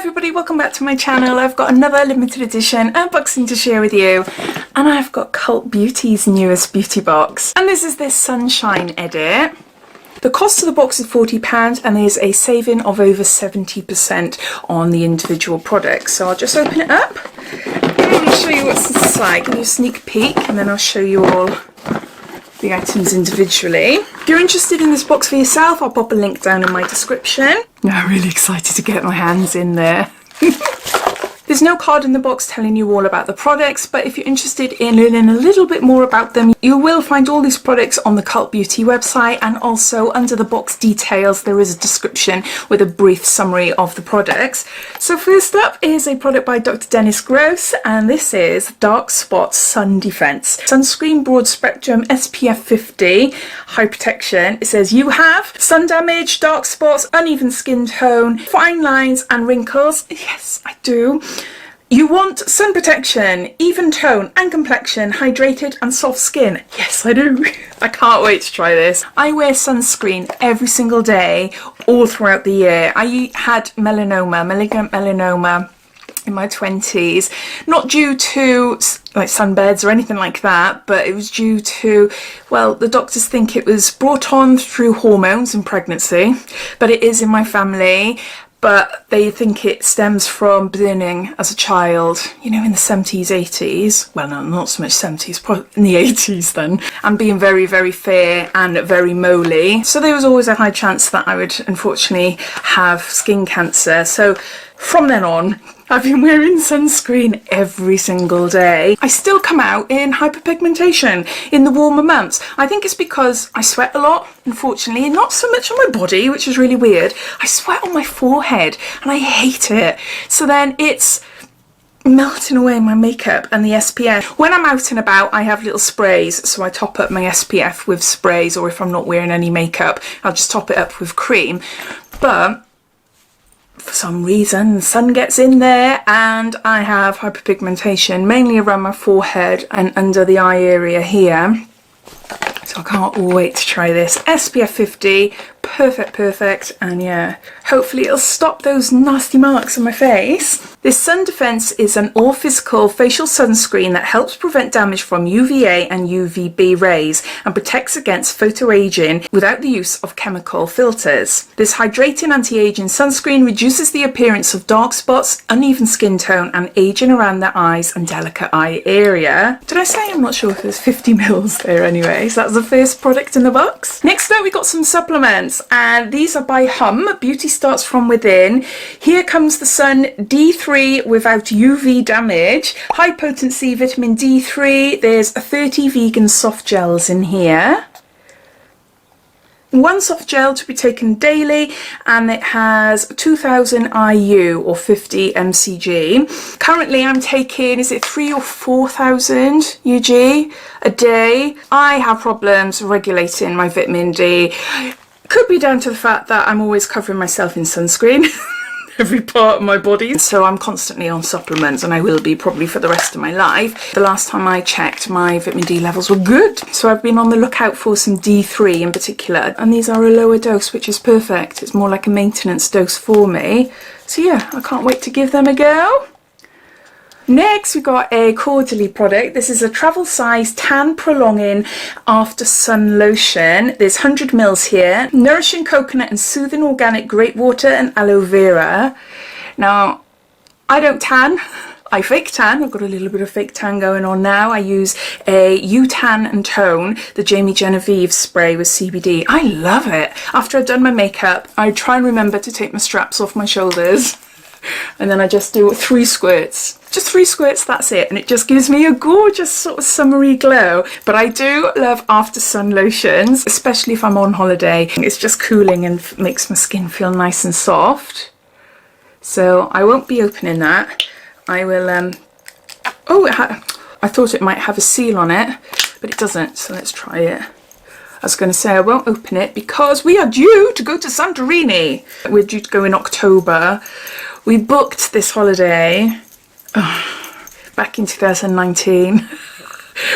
everybody, welcome back to my channel. I've got another limited edition unboxing to share with you, and I've got Cult Beauty's newest beauty box, and this is their Sunshine edit. The cost of the box is £40 and there's a saving of over 70% on the individual products. So I'll just open it up and show you what's inside. Give you a sneak peek and then I'll show you all the items individually. If you're interested in this box for yourself, I'll pop a link down in my description. I'm really excited to get my hands in there. There's no card in the box telling you all about the products, but if you're interested in learning a little bit more about them, you will find all these products on the Cult Beauty website, and also under the box details there is a description with a brief summary of the products. So first up is a product by Dr. Dennis Gross, and this is Dark Spot Sun Defense Sunscreen Broad Spectrum SPF 50 High Protection. It says you have sun damage, dark spots, uneven skin tone, fine lines and wrinkles. Yes, I do. You want sun protection, even tone and complexion, hydrated and soft skin. Yes, I do. I can't wait to try this. I wear sunscreen every single day, all throughout the year. I had melanoma, malignant melanoma, in my 20s, not due to like sunbeds or anything like that, but it was due to, well, the doctors think it was brought on through hormones in pregnancy, but it is in my family. But they think it stems from burning as a child, you know, in the 70s, 80s. Well, no, not so much 70s, probably in the 80s then. And being very, very fair and very moly. So there was always a high chance that I would unfortunately have skin cancer. So from then on, I've been wearing sunscreen every single day. I still come out in hyperpigmentation in the warmer months. I think it's because I sweat a lot, unfortunately, not so much on my body, which is really weird. I sweat on my forehead and I hate it. So then it's melting away my makeup and the SPF. When I'm out and about, I have little sprays, so I top up my SPF with sprays, or if I'm not wearing any makeup, I'll just top it up with cream. But for some reason the sun gets in there and I have hyperpigmentation mainly around my forehead and under the eye area here. So I can't wait to try this. SPF 50, perfect, and yeah, hopefully it'll stop those nasty marks on my face. This Sun Defense is an all-physical facial sunscreen that helps prevent damage from UVA and UVB rays and protects against photoaging without the use of chemical filters. This hydrating anti-aging sunscreen reduces the appearance of dark spots, uneven skin tone and aging around the eyes and delicate eye area. Did I say? I'm not sure if there's 50 mils there anyway. So that's the first product in the box. Next up we got some supplements, and these are by Hum. Beauty starts from within. Here comes the Sun D3 without UV damage, high potency vitamin D3. There's 30 vegan soft gels in here. One soft gel to be taken daily, and it has 2000 IU or 50 mcg. Currently I'm taking, is it 3,000 or 4,000 UG a day. I have problems regulating my vitamin D. Could be down to the fact that I'm always covering myself in sunscreen. Every part of my body, so I'm constantly on supplements, and I will be probably for the rest of my life. The last time I checked, my vitamin D levels were good, so I've been on the lookout for some D3 in particular, and these are a lower dose, which is perfect. It's more like a maintenance dose for me, so yeah, I can't wait to give them a go. Next we got a Caudalie product. This is a travel size tan prolonging after sun lotion. There's 100 mils here. Nourishing coconut and soothing organic grape water and aloe vera. Now, I don't tan. I fake tan. I've got a little bit of fake tan going on now. I use a U-Tan and Tone, the Jamie Genevieve spray with CBD. I love it. After I've done my makeup, I try and remember to take my straps off my shoulders. And then I just do 3 squirts. Just 3 squirts, that's it. And it just gives me a gorgeous sort of summery glow. But I do love after sun lotions, especially if I'm on holiday. It's just cooling and makes my skin feel nice and soft. So I won't be opening that. I will, I thought it might have a seal on it, but it doesn't. So let's try it. I was going to say I won't open it because we are due to go to Santorini. We're due to go in October. We booked this holiday back in 2019.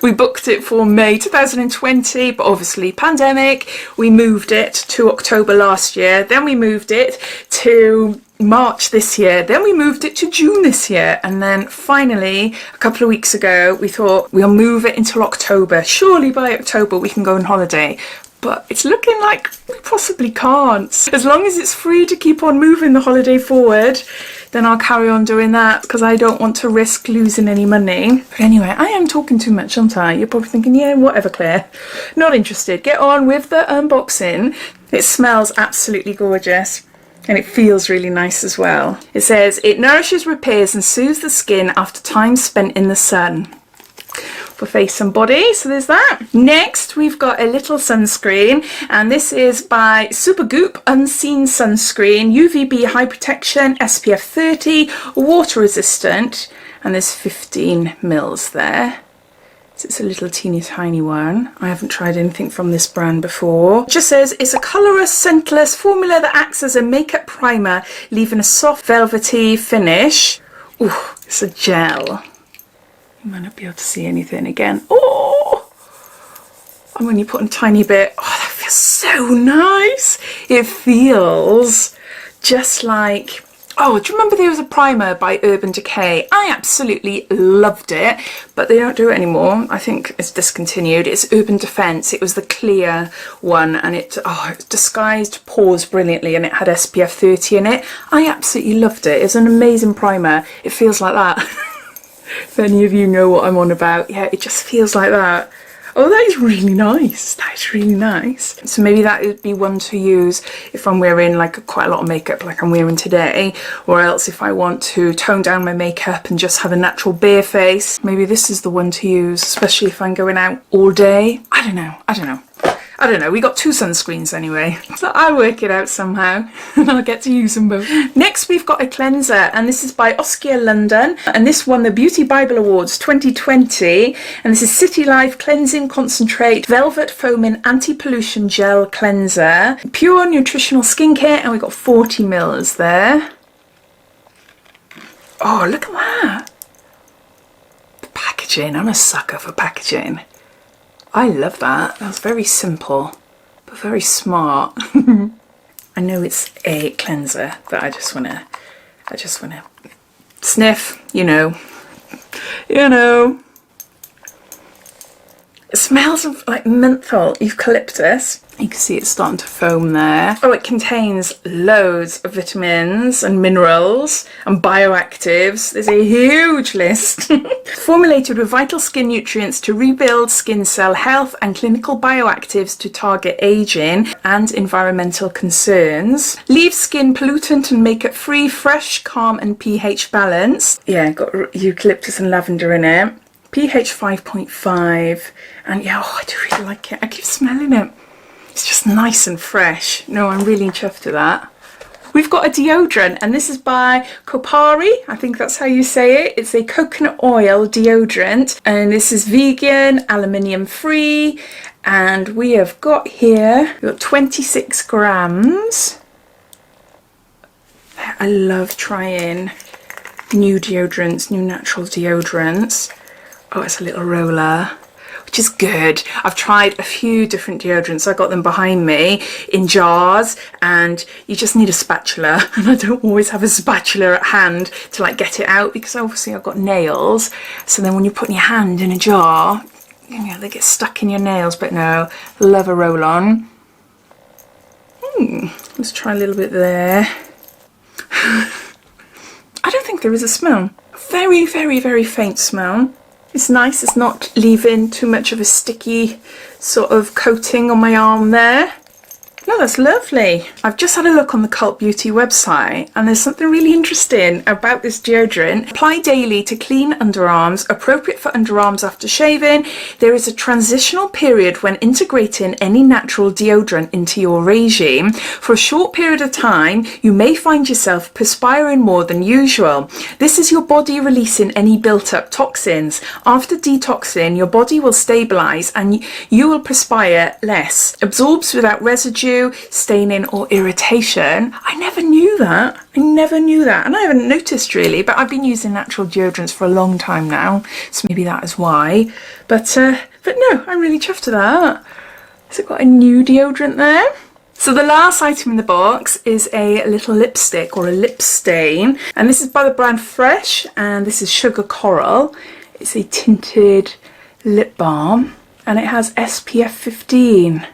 We booked it for May 2020, but obviously pandemic. We moved it to October last year. Then we moved it to March this year, then we moved it to June this year, and then finally a couple of weeks ago we thought we'll move it until October. Surely by October we can go on holiday. But it's looking like we possibly can't. As long as it's free to keep on moving the holiday forward, then I'll carry on doing that, because I don't want to risk losing any money. But anyway, I am talking too much, aren't I? You're probably thinking, yeah, whatever, Claire. Not interested. Get on with the unboxing. It smells absolutely gorgeous. And it feels really nice as well. It says, it nourishes, repairs and soothes the skin after time spent in the sun. For face and body, so there's that. Next we've got a little sunscreen, and this is by Supergoop Unseen Sunscreen, UVB high protection, SPF 30, water resistant, and there's 15 mils there. So it's a little teeny tiny one. I haven't tried anything from this brand before. It just says it's a colourless, scentless formula that acts as a makeup primer, leaving a soft velvety finish. Ooh, it's a gel. You might not be able to see anything again. Oh! I'm only putting a tiny bit. Oh, that feels so nice. It feels just like... Oh, do you remember there was a primer by Urban Decay? I absolutely loved it, but they don't do it anymore. I think it's discontinued. It's Urban Defense. It was the clear one, and it disguised pores brilliantly, and it had SPF 30 in it. I absolutely loved it. It's an amazing primer. It feels like that. If any of you know what I'm on about, yeah, it just feels like that. Oh, that is really nice. That is really nice. So maybe that would be one to use if I'm wearing like quite a lot of makeup like I'm wearing today, or else if I want to tone down my makeup and just have a natural bare face, maybe this is the one to use, especially if I'm going out all day. I don't know, we got two sunscreens anyway, so I'll work it out somehow and I'll get to use them both. Next we've got a cleanser, and this is by Oskia London, and this won the Beauty Bible Awards 2020, and this is City Life Cleansing Concentrate Velvet Foaming Anti-Pollution Gel Cleanser, pure nutritional skincare, and we've got 40 mils there. Oh, look at that. The packaging, I'm a sucker for packaging. I love that. That's very simple, but very smart. I know it's a cleanser, but I just wanna sniff, you know. It smells of like menthol, eucalyptus. You can see it's starting to foam there. Oh, it contains loads of vitamins and minerals and bioactives. There's a huge list. Formulated with vital skin nutrients to rebuild skin cell health and clinical bioactives to target aging and environmental concerns. Leaves skin pollutant and makeup free, fresh, calm and pH balanced. Yeah, got eucalyptus and lavender in it. pH 5.5, and yeah, oh, I do really like it. I keep smelling it. It's just nice and fresh. No, I'm really chuffed with that. We've got a deodorant, and this is by Caudalie. I think that's how you say it. It's a coconut oil deodorant, and this is vegan, aluminium free, and we have got here, we've got 26 grams. I love trying new deodorants, new natural deodorants. Oh, it's a little roller, which is good. I've tried a few different deodorants. I got them behind me in jars, and you just need a spatula, and I don't always have a spatula at hand to like get it out, because obviously I've got nails, so then when you're putting your hand in a jar, you know, they get stuck in your nails. But no, love a roll on. Let's try a little bit there. I don't think there is a smell. Very, very, very faint smell. It's nice, it's not leaving too much of a sticky sort of coating on my arm there. No, that's lovely. I've just had a look on the Cult Beauty website, and there's something really interesting about this deodorant. Apply daily to clean underarms, appropriate for underarms after shaving. There is a transitional period when integrating any natural deodorant into your regime. For a short period of time, you may find yourself perspiring more than usual. This is your body releasing any built-up toxins. After detoxing, your body will stabilize and you will perspire less. Absorbs without residue, staining or irritation. I never knew that. And I haven't noticed really, but I've been using natural deodorants for a long time now, so maybe that is why. But no, I'm really chuffed with that. Has it got a new deodorant there? So the last item in the box is a little lipstick or a lip stain, and this is by the brand Fresh, and this is Sugar Coral. It's a tinted lip balm and it has SPF 15.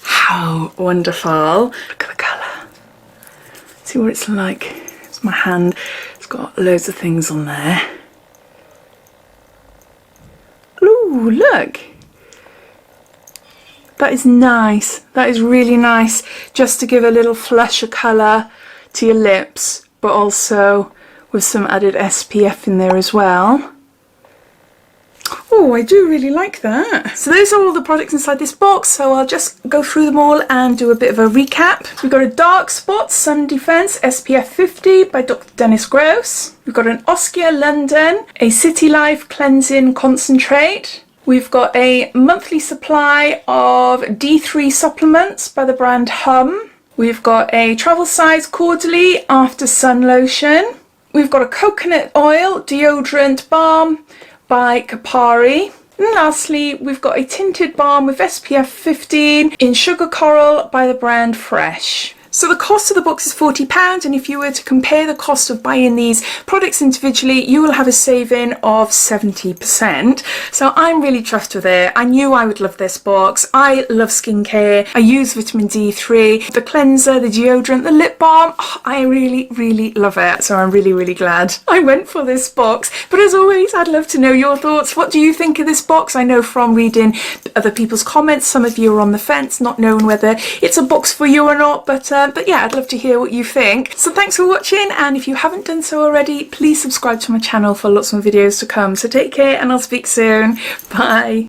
How wonderful. Look at the colour. See what it's like. It's my hand. It's got loads of things on there. Ooh, look. That is nice. That is really nice, just to give a little flush of colour to your lips, but also with some added SPF in there as well. Oh, I do really like that. So those are all the products inside this box, so I'll just go through them all and do a bit of a recap. We've got a Dark Spot Sun Defense SPF 50 by Dr. Dennis Gross. We've got an Oskia London, a City Life Cleansing Concentrate. We've got a monthly supply of D3 supplements by the brand Hum. We've got a travel size Caudalie After Sun Lotion. We've got a coconut oil deodorant balm by Kapari. And lastly, we've got a tinted balm with SPF 15 in Sugar Coral by the brand Fresh. So the cost of the box is £40, and if you were to compare the cost of buying these products individually, you will have a saving of 70%. So I'm really chuffed with it. I knew I would love this box. I love skincare. I use vitamin D3, the cleanser, the deodorant, the lip balm. Oh, I really love it. So I'm really glad I went for this box. But as always, I'd love to know your thoughts. What do you think of this box? I know from reading other people's comments, some of you are on the fence, not knowing whether it's a box for you or not, but yeah, I'd love to hear what you think. So thanks for watching, and if you haven't done so already, please subscribe to my channel for lots more videos to come. So take care, and I'll speak soon. Bye.